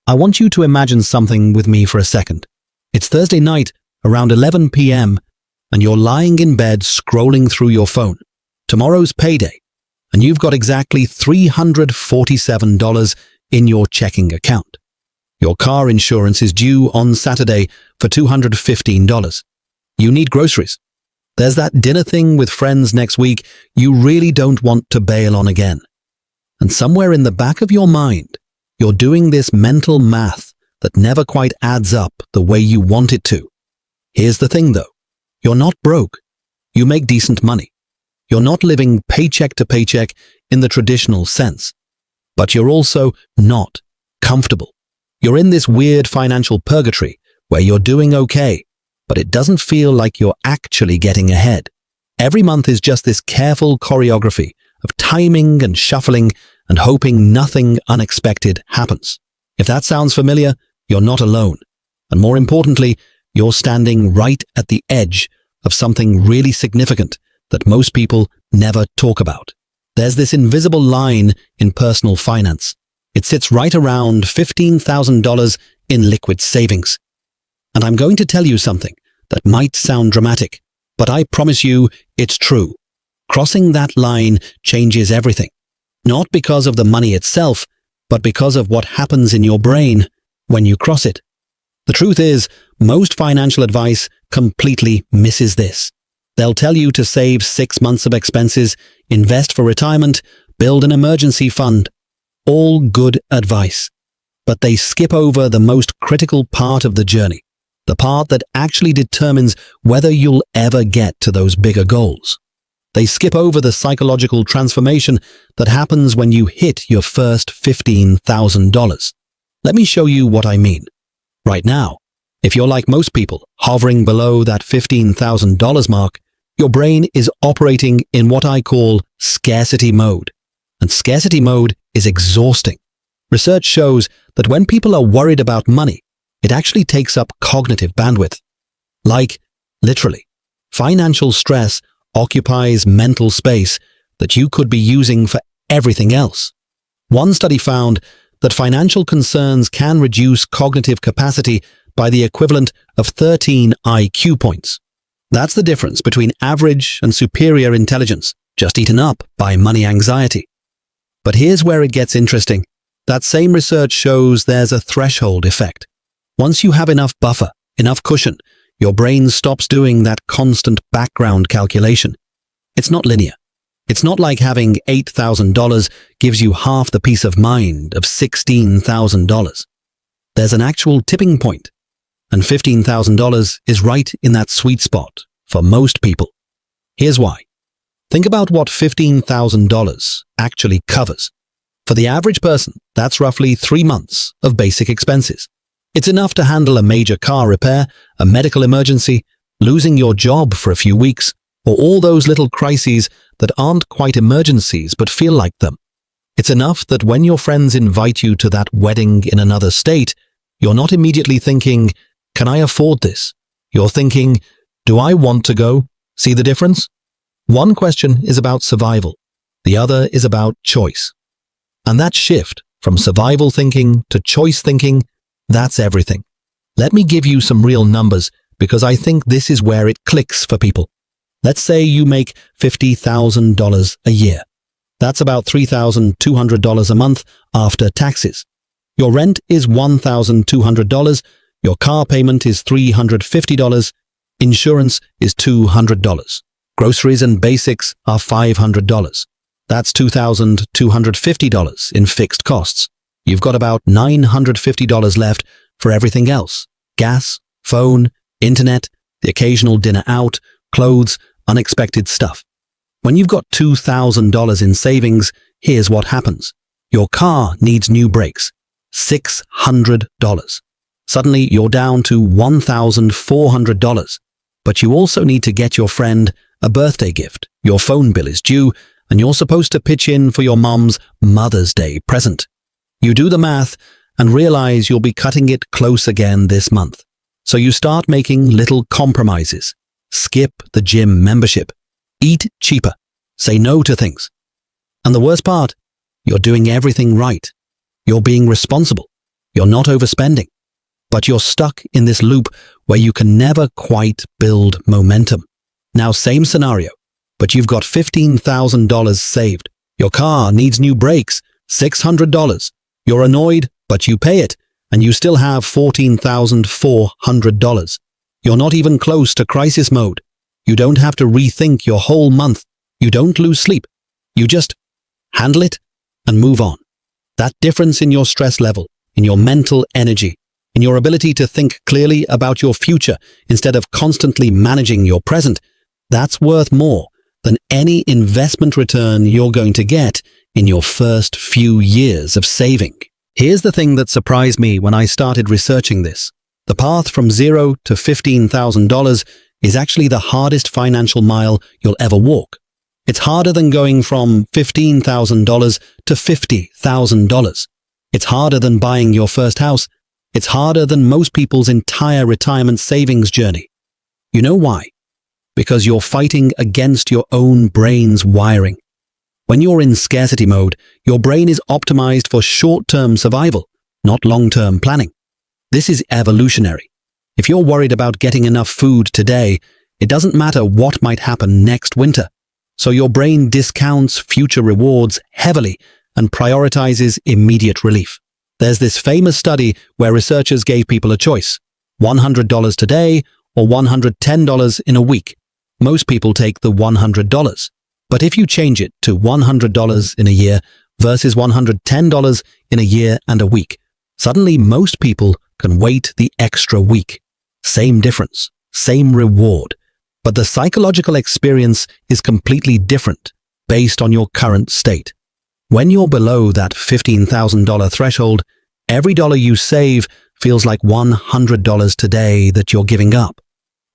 I want you to imagine something with me for a second. It's Thursday night, around 11 p.m., and you're lying in bed scrolling through your phone. Tomorrow's payday, and you've got exactly $347 in your checking account. Your car insurance is due on Saturday for $215. You need groceries. There's that dinner thing with friends next week you really don't want to bail on again. And somewhere in the back of your mind, you're doing this mental math that never quite adds up the way you want it to. Here's the thing though, you're not broke. You make decent money. You're not living paycheck to paycheck in the traditional sense. But you're also not comfortable. You're in this weird financial purgatory where you're doing okay, but it doesn't feel like you're actually getting ahead. Every month is just this careful choreography of timing and shuffling and hoping nothing unexpected happens. If that sounds familiar, you're not alone. And more importantly, you're standing right at the edge of something really significant that most people never talk about. There's this invisible line in personal finance. It sits right around $15,000 in liquid savings. And I'm going to tell you something that might sound dramatic, but I promise you it's true. Crossing that line changes everything. Not because of the money itself, but because of what happens in your brain when you cross it. The truth is, most financial advice completely misses this. They'll tell you to save 6 months of expenses, invest for retirement, build an emergency fund. All good advice. But they skip over the most critical part of the journey, the part that actually determines whether you'll ever get to those bigger goals. They skip over the psychological transformation that happens when you hit your first $15,000. Let me show you what I mean. Right now, if you're like most people, hovering below that $15,000 mark, your brain is operating in what I call scarcity mode. And scarcity mode is exhausting. Research shows that when people are worried about money, it actually takes up cognitive bandwidth. Like, literally, financial stress occupies mental space that you could be using for everything else. One study found that financial concerns can reduce cognitive capacity by the equivalent of 13 IQ points. That's the difference between average and superior intelligence, just eaten up by money anxiety. But here's where it gets interesting. That same research shows there's a threshold effect. Once you have enough buffer, enough cushion, your brain stops doing that constant background calculation. It's not linear. It's not like having $8,000 gives you half the peace of mind of $16,000. There's an actual tipping point, and $15,000 is right in that sweet spot for most people. Here's why. Think about what $15,000 actually covers. For the average person, that's roughly 3 months of basic expenses. It's enough to handle a major car repair, a medical emergency, losing your job for a few weeks, or all those little crises that aren't quite emergencies but feel like them. It's enough that when your friends invite you to that wedding in another state, you're not immediately thinking, can I afford this? You're thinking, do I want to go? See the difference? One question is about survival. The other is about choice. And that shift from survival thinking to choice thinking, that's everything. Let me give you some real numbers because I think this is where it clicks for people. Let's say you make $50,000 a year. That's about $3,200 a month after taxes. Your rent is $1,200. Your car payment is $350. Insurance is $200. Groceries and basics are $500. That's $2,250 in fixed costs. You've got about $950 left for everything else. Gas, phone, internet, the occasional dinner out, clothes, unexpected stuff. When you've got $2,000 in savings, here's what happens. Your car needs new brakes. $600. Suddenly you're down to $1,400. But you also need to get your friend a birthday gift. Your phone bill is due, and you're supposed to pitch in for your mom's Mother's Day present. You do the math and realize you'll be cutting it close again this month. So you start making little compromises. Skip the gym membership. Eat cheaper. Say no to things. And the worst part, you're doing everything right. You're being responsible. You're not overspending. But you're stuck in this loop where you can never quite build momentum. Now, same scenario, but you've got $15,000 saved. Your car needs new brakes, $600. You're annoyed, but you pay it, and you still have $14,400. You're not even close to crisis mode. You don't have to rethink your whole month. You don't lose sleep. You just handle it and move on. That difference in your stress level, in your mental energy, in your ability to think clearly about your future instead of constantly managing your present, that's worth more than any investment return you're going to get in your first few years of saving. Here's the thing that surprised me when I started researching this. The path from $0 to $15,000 is actually the hardest financial mile you'll ever walk. It's harder than going from $15,000 to $50,000. It's harder than buying your first house. It's harder than most people's entire retirement savings journey. You know why? Because you're fighting against your own brain's wiring. When you're in scarcity mode, your brain is optimized for short-term survival, not long-term planning. This is evolutionary. If you're worried about getting enough food today, it doesn't matter what might happen next winter. So your brain discounts future rewards heavily and prioritizes immediate relief. There's this famous study where researchers gave people a choice, $100 today or $110 in a week. Most people take the $100. But if you change it to $100 in a year versus $110 in a year and a week, suddenly most people can wait the extra week. Same difference, same reward. But the psychological experience is completely different based on your current state. When you're below that $15,000 threshold, every dollar you save feels like $100 today that you're giving up.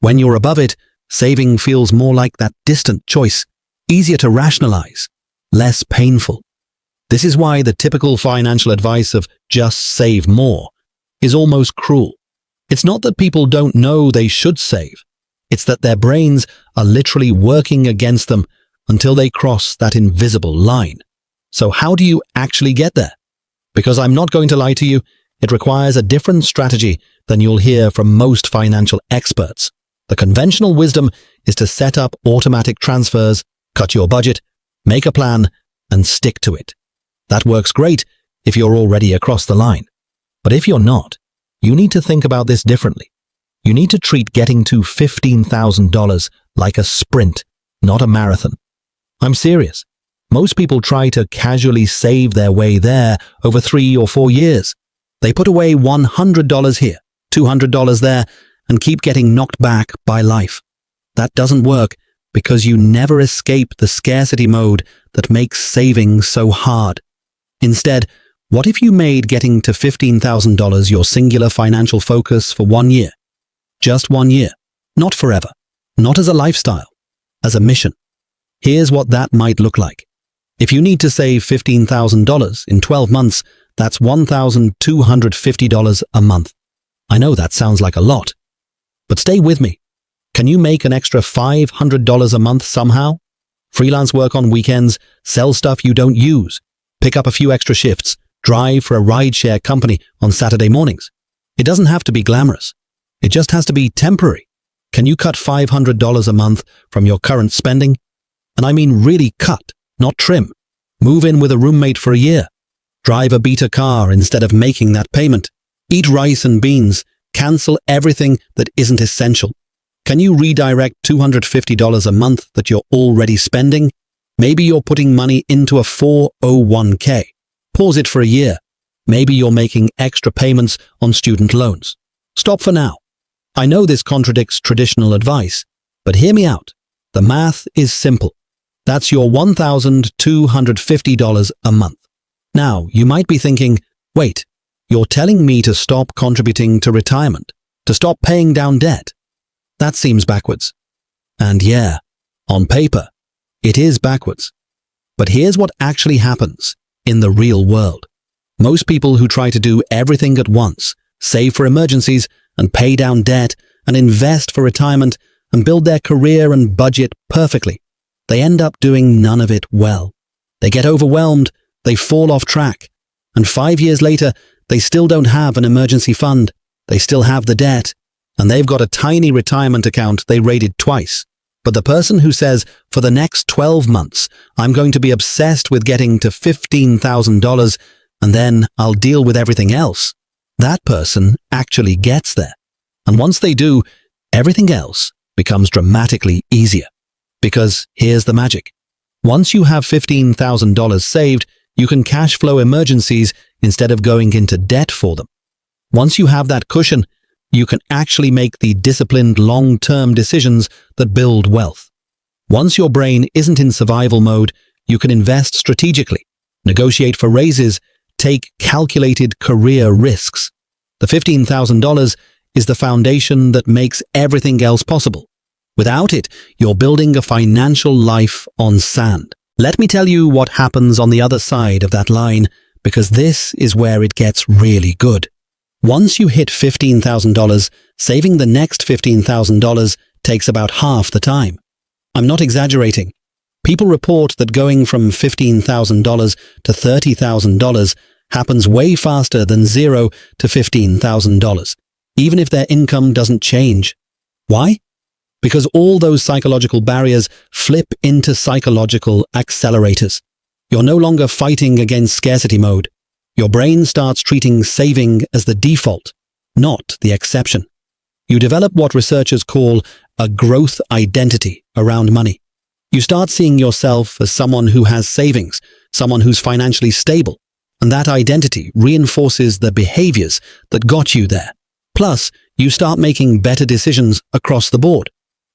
When you're above it, saving feels more like that distant choice, easier to rationalize, less painful. This is why the typical financial advice of just save more is almost cruel. It's not that people don't know they should save. It's that their brains are literally working against them until they cross that invisible line. So how do you actually get there? Because I'm not going to lie to you, it requires a different strategy than you'll hear from most financial experts. The conventional wisdom is to set up automatic transfers, cut your budget, make a plan, and stick to it. That works great if you're already across the line. But if you're not, you need to think about this differently. You need to treat getting to $15,000 like a sprint, not a marathon. I'm serious. Most people try to casually save their way there over 3 or 4 years. They put away $100 here, $200 there, and keep getting knocked back by life. That doesn't work because you never escape the scarcity mode that makes saving so hard. Instead, what if you made getting to $15,000 your singular financial focus for 1 year? Just 1 year, not forever, not as a lifestyle, as a mission. Here's what that might look like. If you need to save $15,000 in 12 months, that's $1,250 a month. I know that sounds like a lot, but stay with me. Can you make an extra $500 a month somehow? Freelance work on weekends, sell stuff you don't use, pick up a few extra shifts, drive for a rideshare company on Saturday mornings. It doesn't have to be glamorous. It just has to be temporary. Can you cut $500 a month from your current spending? And I mean really cut, not trim. Move in with a roommate for a year. Drive a beater car instead of making that payment. Eat rice and beans. Cancel everything that isn't essential. Can you redirect $250 a month that you're already spending? Maybe you're putting money into a 401k. Pause it for a year. Maybe you're making extra payments on student loans. Stop for now. I know this contradicts traditional advice, but hear me out. The math is simple. That's your $1,250 a month. Now, you might be thinking, wait, you're telling me to stop contributing to retirement, to stop paying down debt. That seems backwards. And yeah, on paper, it is backwards. But here's what actually happens in the real world. Most people who try to do everything at once, save for emergencies and pay down debt and invest for retirement and build their career and budget perfectly, they end up doing none of it well. They get overwhelmed, they fall off track, and 5 years later, they still don't have an emergency fund, they still have the debt, and they've got a tiny retirement account they raided twice. But the person who says, for the next 12 months, I'm going to be obsessed with getting to $15,000 and then I'll deal with everything else, that person actually gets there. And once they do, everything else becomes dramatically easier. Because here's the magic. Once you have $15,000 saved, you can cash flow emergencies instead of going into debt for them. Once you have that cushion, you can actually make the disciplined long-term decisions that build wealth. Once your brain isn't in survival mode, you can invest strategically, negotiate for raises, take calculated career risks. The $15,000 is the foundation that makes everything else possible. Without it, you're building a financial life on sand. Let me tell you what happens on the other side of that line, because this is where it gets really good. Once you hit $15,000, saving the next $15,000 takes about half the time. I'm not exaggerating. People report that going from $15,000 to $30,000 happens way faster than $0 to $15,000, even if their income doesn't change. Why? Because all those psychological barriers flip into psychological accelerators. You're no longer fighting against scarcity mode. Your brain starts treating saving as the default, not the exception. You develop what researchers call a growth identity around money. You start seeing yourself as someone who has savings, someone who's financially stable, and that identity reinforces the behaviors that got you there. Plus, you start making better decisions across the board.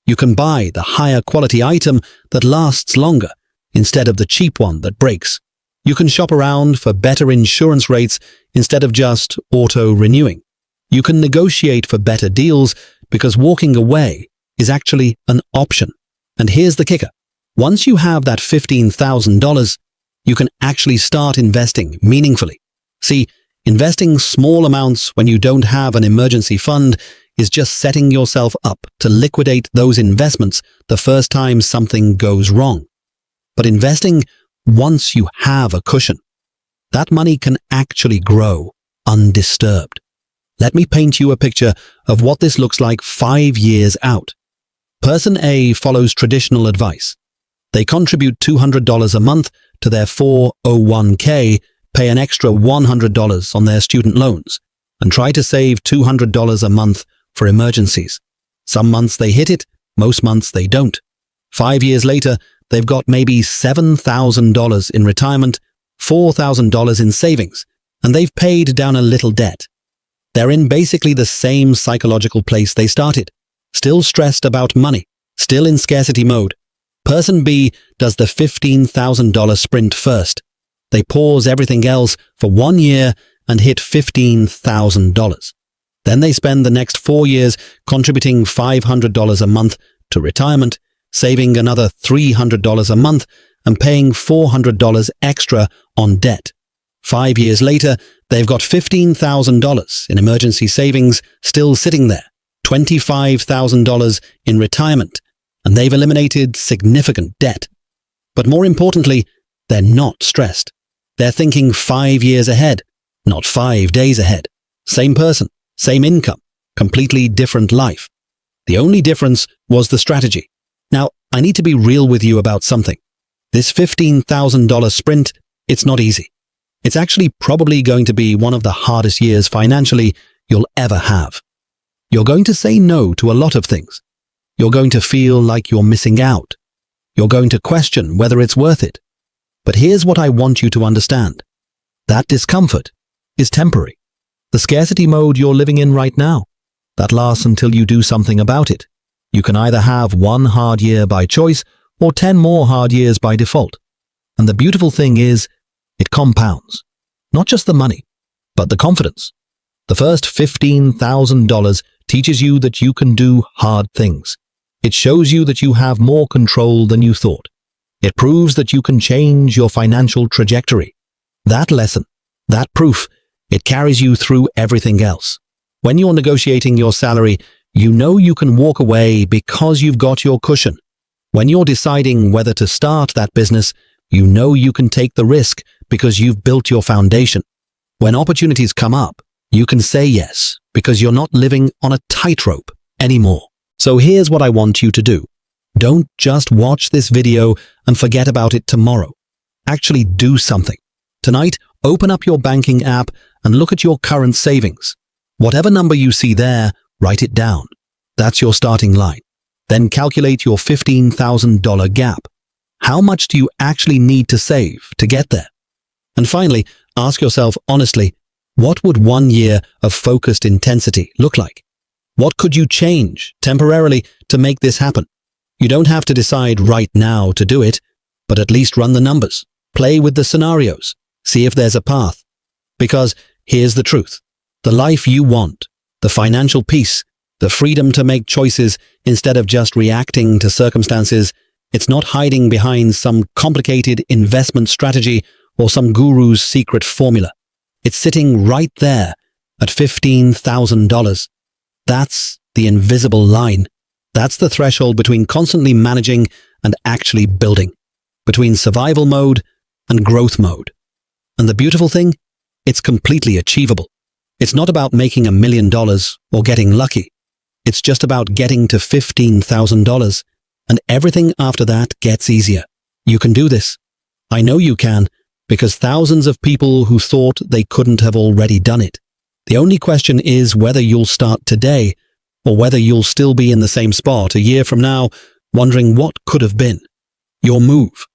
You can buy the higher quality item that lasts longer instead of the cheap one that breaks. You can shop around for better insurance rates instead of just auto-renewing. You can negotiate for better deals because walking away is actually an option. And here's the kicker. Once you have that $15,000, you can actually start investing meaningfully. See, investing small amounts when you don't have an emergency fund is just setting yourself up to liquidate those investments the first time something goes wrong. But investing once you have a cushion, that money can actually grow undisturbed. Let me paint you a picture of what this looks like 5 years out. Person A follows traditional advice. They contribute $200 a month to their 401k, pay an extra $100 on their student loans, and try to save $200 a month for emergencies. Some months they hit it, most months they don't. 5 years later, they've got maybe $7,000 in retirement, $4,000 in savings, and they've paid down a little debt. They're in basically the same psychological place they started, still stressed about money, still in scarcity mode. Person B does the $15,000 sprint first. They pause everything else for 1 year and hit $15,000. Then they spend the next 4 years contributing $500 a month to retirement, saving another $300 a month, and paying $400 extra on debt. 5 years later, they've got $15,000 in emergency savings still sitting there, $25,000 in retirement, and they've eliminated significant debt. But more importantly, they're not stressed. They're thinking 5 years ahead, not 5 days ahead. Same person, same income, completely different life. The only difference was the strategy. Now, I need to be real with you about something. This $15,000 sprint, it's not easy. It's actually probably going to be one of the hardest years financially you'll ever have. You're going to say no to a lot of things. You're going to feel like you're missing out. You're going to question whether it's worth it. But here's what I want you to understand. That discomfort is temporary. The scarcity mode you're living in right now, that lasts until you do something about it. You can either have 1 hard year by choice or 10 more hard years by default. And the beautiful thing is, it compounds. Not just the money, but the confidence. The first $15,000 teaches you that you can do hard things. It shows you that you have more control than you thought. It proves that you can change your financial trajectory. That lesson, that proof, it carries you through everything else. When you're negotiating your salary, you know you can walk away because you've got your cushion. When you're deciding whether to start that business, you know you can take the risk because you've built your foundation. When opportunities come up, you can say yes because you're not living on a tightrope anymore. So here's what I want you to do. Don't just watch this video and forget about it tomorrow. Actually do something. Tonight, open up your banking app and look at your current savings. Whatever number you see there, write it down. That's your starting line. Then calculate your $15,000 gap. How much do you actually need to save to get there? And finally, ask yourself honestly, what would 1 year of focused intensity look like? What could you change temporarily to make this happen? You don't have to decide right now to do it, but at least run the numbers, play with the scenarios, see if there's a path. Because here's the truth. The life you want, the financial peace, the freedom to make choices instead of just reacting to circumstances, it's not hiding behind some complicated investment strategy or some guru's secret formula. It's sitting right there at $15,000. That's the invisible line. That's the threshold between constantly managing and actually building, between survival mode and growth mode. And the beautiful thing? It's completely achievable. It's not about making $1 million or getting lucky. It's just about getting to $15,000, and everything after that gets easier. You can do this. I know you can, because thousands of people who thought they couldn't have already done it. The only question is whether you'll start today, or whether you'll still be in the same spot a year from now, wondering what could have been. Your move,